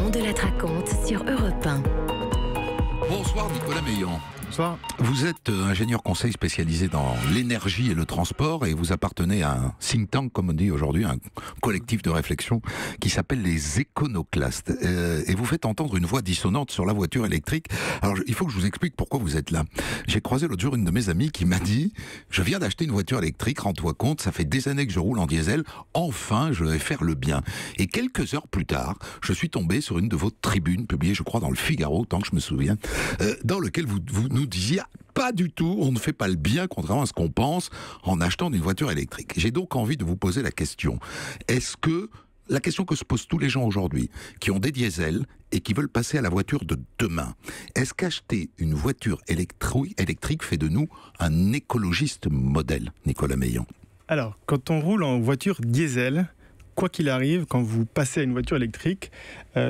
On de la raconte sur Europe 1. Bonsoir Nicolas Meillan. Bonsoir. Vous êtes ingénieur conseil spécialisé dans l'énergie et le transport et vous appartenez à un think tank, comme on dit aujourd'hui, un collectif de réflexion qui s'appelle les éconoclastes. Et vous faites entendre une voix dissonante sur la voiture électrique. Alors il faut que je vous explique pourquoi vous êtes là. J'ai croisé l'autre jour une de mes amies qui m'a dit « Je viens d'acheter une voiture électrique, rends-toi compte, ça fait des années que je roule en diesel, enfin je vais faire le bien. » Et quelques heures plus tard, je suis tombé sur une de vos tribunes, publiée je crois dans le Figaro, tant que je me souviens, dans lequel vous nous disiez « Pas du tout, on ne fait pas le bien, contrairement à ce qu'on pense, en achetant une voiture électrique. » J'ai donc envie de vous poser la question. Est-ce que, la question que se posent tous les gens aujourd'hui, qui ont des diesels et qui veulent passer à la voiture de demain, est-ce qu'acheter une voiture électrique fait de nous un écologiste modèle, Nicolas Meillan? Alors, quand on roule en voiture diesel, quoi qu'il arrive, quand vous passez à une voiture électrique,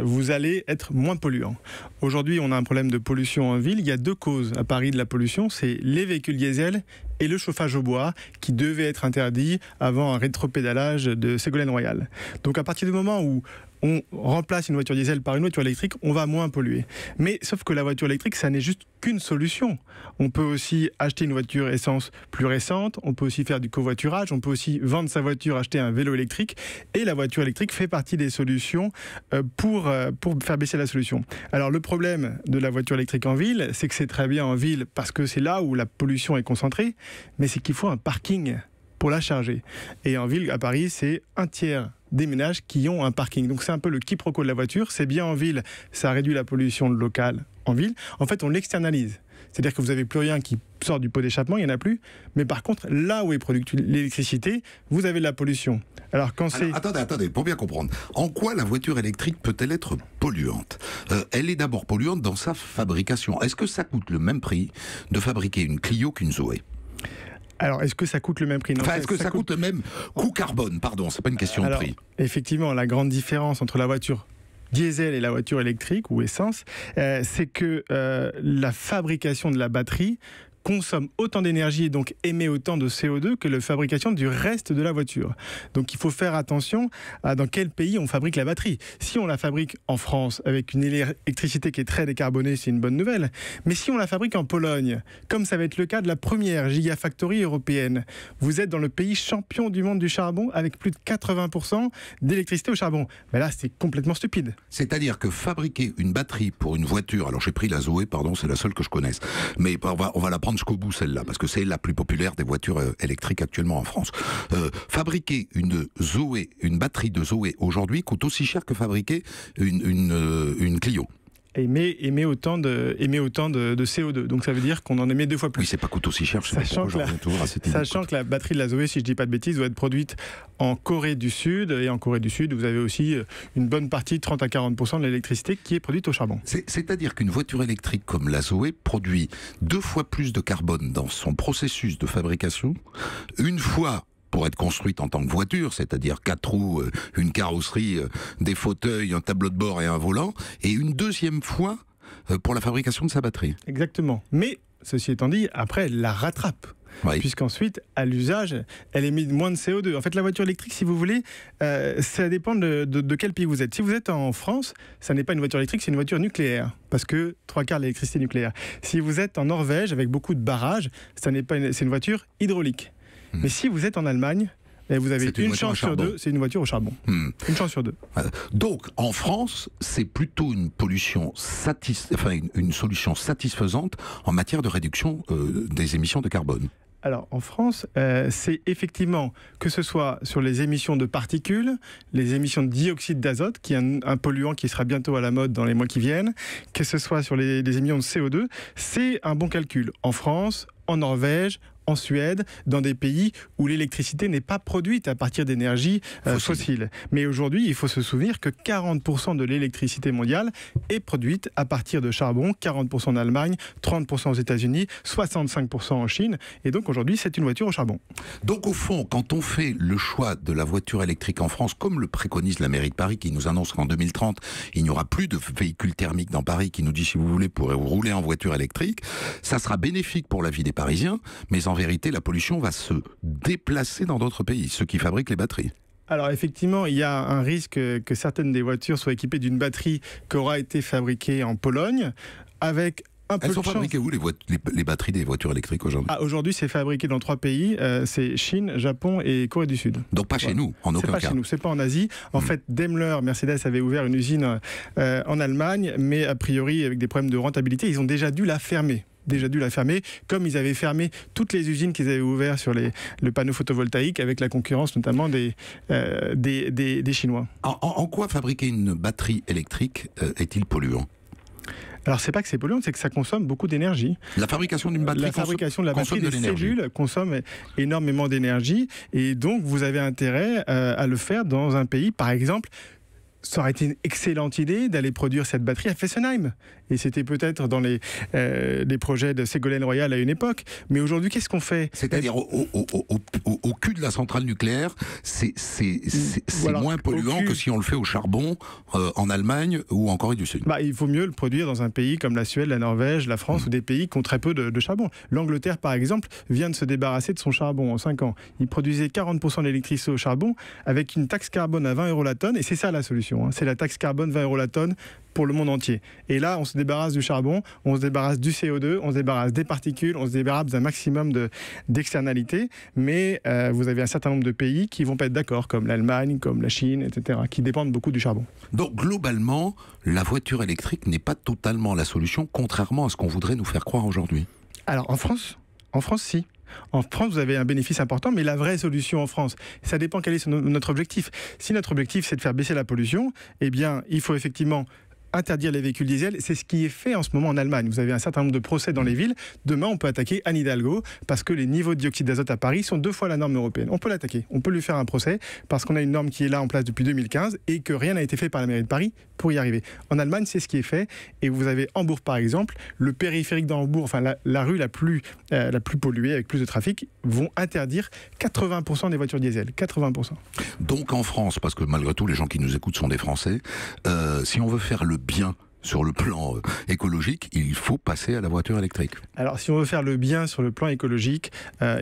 vous allez être moins polluant. Aujourd'hui, on a un problème de pollution en ville. Il y a deux causes à Paris de la pollution, c'est les véhicules diesel et le chauffage au bois, qui devait être interdit avant un rétropédalage de Ségolène Royal. Donc à partir du moment où on remplace une voiture diesel par une voiture électrique, on va moins polluer. Mais sauf que la voiture électrique, ça n'est juste qu'une solution. On peut aussi acheter une voiture essence plus récente, on peut aussi faire du covoiturage, on peut aussi vendre sa voiture, acheter un vélo électrique. Et la voiture électrique fait partie des solutions pour faire baisser la solution. Alors le problème de la voiture électrique en ville, c'est que c'est très bien en ville parce que c'est là où la pollution est concentrée, mais c'est qu'il faut un parking pour la charger. Et en ville, à Paris, c'est un tiers des ménages qui ont un parking. Donc c'est un peu le quiproquo de la voiture. C'est bien en ville, ça réduit la pollution locale en ville. En fait, on l'externalise. C'est-à-dire que vous n'avez plus rien qui sort du pot d'échappement, il n'y en a plus. Mais par contre, là où est produite l'électricité, vous avez de la pollution. Alors quand c'est... Attendez, pour bien comprendre. En quoi la voiture électrique peut-elle être polluante ? Elle est d'abord polluante dans sa fabrication. Est-ce que ça coûte le même prix de fabriquer une Clio qu'une Zoé ? Alors, est-ce que ça coûte le même prix ? Non, est-ce que ça coûte le même coût carbone ? Pardon, c'est pas une question de prix. Effectivement, la grande différence entre la voiture diesel et la voiture électrique ou essence, c'est que la fabrication de la batterie consomme autant d'énergie et donc émet autant de CO2 que la fabrication du reste de la voiture. Donc il faut faire attention à dans quel pays on fabrique la batterie. Si on la fabrique en France avec une électricité qui est très décarbonée, c'est une bonne nouvelle. Mais si on la fabrique en Pologne, comme ça va être le cas de la première gigafactory européenne, vous êtes dans le pays champion du monde du charbon avec plus de 80% d'électricité au charbon. Mais là, c'est complètement stupide. C'est-à-dire que fabriquer une batterie pour une voiture, alors j'ai pris la Zoé, pardon, c'est la seule que je connaisse, mais on va la prendre jusqu'au bout celle-là, parce que c'est la plus populaire des voitures électriques actuellement en France. Fabriquer une Zoé, une batterie de Zoé aujourd'hui coûte aussi cher que fabriquer une Clio. Émet autant de CO2. Donc ça veut dire qu'on en émet 2 fois plus. Oui, c'est pas coûte aussi cher. Sachant que la batterie de la Zoé, si je dis pas de bêtises, doit être produite en Corée du Sud. Et en Corée du Sud, vous avez aussi une bonne partie, 30 à 40% de l'électricité qui est produite au charbon. C'est-à-dire qu'une voiture électrique comme la Zoé produit 2 fois plus de carbone dans son processus de fabrication, une fois pour être construite en tant que voiture, c'est-à-dire 4 roues, une carrosserie, des fauteuils, un tableau de bord et un volant, et une deuxième fois pour la fabrication de sa batterie. Exactement. Mais, ceci étant dit, après, elle la rattrape. Oui. Puisqu'ensuite, à l'usage, elle émet moins de CO2. En fait, la voiture électrique, si vous voulez, ça dépend de quel pays vous êtes. Si vous êtes en France, ça n'est pas une voiture électrique, c'est une voiture nucléaire, parce que 3/4 de l'électricité nucléaire. Si vous êtes en Norvège, avec beaucoup de barrages, c'est une voiture hydraulique. Mais si vous ête en Allemagne, vous avez une chance sur 2, c'est une voiture au charbon. Une chance sur 2. Donc, en France, c'est plutôt une une solution satisfaisante en matière de réduction des émissions de carbone. Alors, en France, c'est effectivement, que ce soit sur les émissions de particules, les émissions de dioxyde d'azote, qui est un polluant qui sera bientôt à la mode dans les mois qui viennent, que ce soit sur les émissions de CO2, c'est un bon calcul. En France, en Norvège, en Suède, dans des pays où l'électricité n'est pas produite à partir d'énergies fossiles. Mais aujourd'hui, il faut se souvenir que 40% de l'électricité mondiale est produite à partir de charbon, 40% en Allemagne, 30% aux États-Unis, 65% en Chine. Et donc aujourd'hui, c'est une voiture au charbon. Donc au fond, quand on fait le choix de la voiture électrique en France, comme le préconise la mairie de Paris, qui nous annonce qu'en 2030, il n'y aura plus de véhicules thermiques dans Paris, qui nous dit, si vous voulez, pourrez vous rouler en voiture électrique, ça sera bénéfique pour la vie des Parisiens, mais en vérité, la pollution va se déplacer dans d'autres pays, ceux qui fabriquent les batteries. Alors effectivement, il y a un risque que certaines des voitures soient équipées d'une batterie qui aura été fabriquée en Pologne, avec un peu Elles de sont chance. fabriquées où les batteries des voitures électriques aujourd'hui? Aujourd'hui, c'est fabriqué dans 3 pays, c'est Chine, Japon et Corée du Sud. Donc pas chez nous, en C'est aucun pas cas. chez nous, c'est pas en Asie. En fait, Daimler, Mercedes avait ouvert une usine en Allemagne, mais a priori avec des problèmes de rentabilité, ils ont déjà dû la fermer. Comme ils avaient fermé toutes les usines qu'ils avaient ouvertes sur le panneau photovoltaïque, avec la concurrence notamment des Chinois. En quoi fabriquer une batterie électrique est-il polluant? Alors c'est pas que c'est polluant, c'est que ça consomme beaucoup d'énergie. La fabrication d'une batterie La fabrication de la batterie, consomme de des l'énergie. cellules consomme énormément d'énergie, et donc vous avez intérêt à le faire dans un pays, par exemple. Ça aurait été une excellente idée d'aller produire cette batterie à Fessenheim. Et c'était peut-être dans les projets de Ségolène Royal à une époque. Mais aujourd'hui, qu'est-ce qu'on fait? C'est-à-dire au cul de la centrale nucléaire, c'est Alors, moins polluant que si on le fait au charbon en Allemagne ou en Corée du Sud. Il faut mieux le produire dans un pays comme la Suède, la Norvège, la France, ou des pays qui ont très peu de charbon. L'Angleterre, par exemple, vient de se débarrasser de son charbon en 5 ans. Il produisait 40% d'électricité au charbon avec une taxe carbone à 20 € la tonne. Et c'est ça la solution. C'est la taxe carbone 20 € la tonne pour le monde entier. Et là, on se débarrasse du charbon, on se débarrasse du CO2, on se débarrasse des particules, on se débarrasse d'un maximum d'externalités. Mais vous avez un certain nombre de pays qui vont pas être d'accord, comme l'Allemagne, comme la Chine, etc., qui dépendent beaucoup du charbon. Donc globalement, la voiture électrique n'est pas totalement la solution, contrairement à ce qu'on voudrait nous faire croire aujourd'hui. Alors en France, si. En France, vous avez un bénéfice important, mais la vraie solution en France, ça dépend quel est notre objectif. Si notre objectif, c'est de faire baisser la pollution, eh bien, il faut effectivement interdire les véhicules diesel. C'est ce qui est fait en ce moment en Allemagne. Vous avez un certain nombre de procès dans les villes. Demain, on peut attaquer Anne Hidalgo parce que les niveaux de dioxyde d'azote à Paris sont 2 fois la norme européenne. On peut l'attaquer. On peut lui faire un procès parce qu'on a une norme qui est là en place depuis 2015 et que rien n'a été fait par la mairie de Paris pour y arriver. En Allemagne, c'est ce qui est fait. Et vous avez Hambourg, par exemple, le périphérique d'Hambourg, enfin la rue la plus polluée avec plus de trafic, vont interdire 80% des voitures diesel. 80%. Donc en France, parce que malgré tout, les gens qui nous écoutent sont des Français, si on veut faire le bien sur le plan écologique, il faut passer à la voiture électrique. Alors, si on veut faire le bien sur le plan écologique,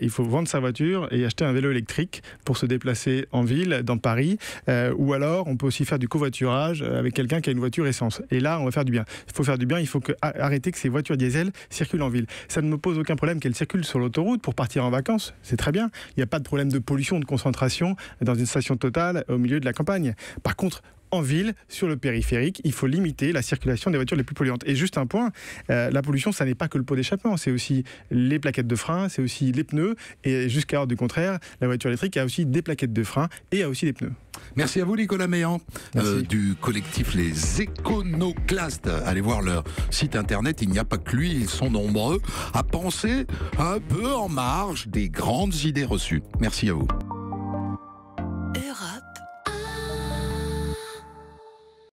il faut vendre sa voiture et acheter un vélo électrique pour se déplacer en ville, dans Paris. Ou alors, on peut aussi faire du covoiturage avec quelqu'un qui a une voiture essence. Et là, on va faire du bien. Il faut faire du bien, il faut arrêter que ces voitures diesel circulent en ville. Ça ne me pose aucun problème qu'elles circulent sur l'autoroute pour partir en vacances. C'est très bien. Il n'y a pas de problème de pollution, de concentration dans une station Total au milieu de la campagne. Par contre, en ville, sur le périphérique, il faut limiter la circulation des voitures les plus polluantes. Et juste un point, la pollution, ça n'est pas que le pot d'échappement, c'est aussi les plaquettes de frein, c'est aussi les pneus, et jusqu'à l'heure du contraire, la voiture électrique a aussi des plaquettes de frein et a aussi des pneus. Merci à vous Nicolas Meillan, du collectif Les Éconoclastes. Allez voir leur site internet, il n'y a pas que lui, ils sont nombreux à penser un peu en marge des grandes idées reçues. Merci à vous.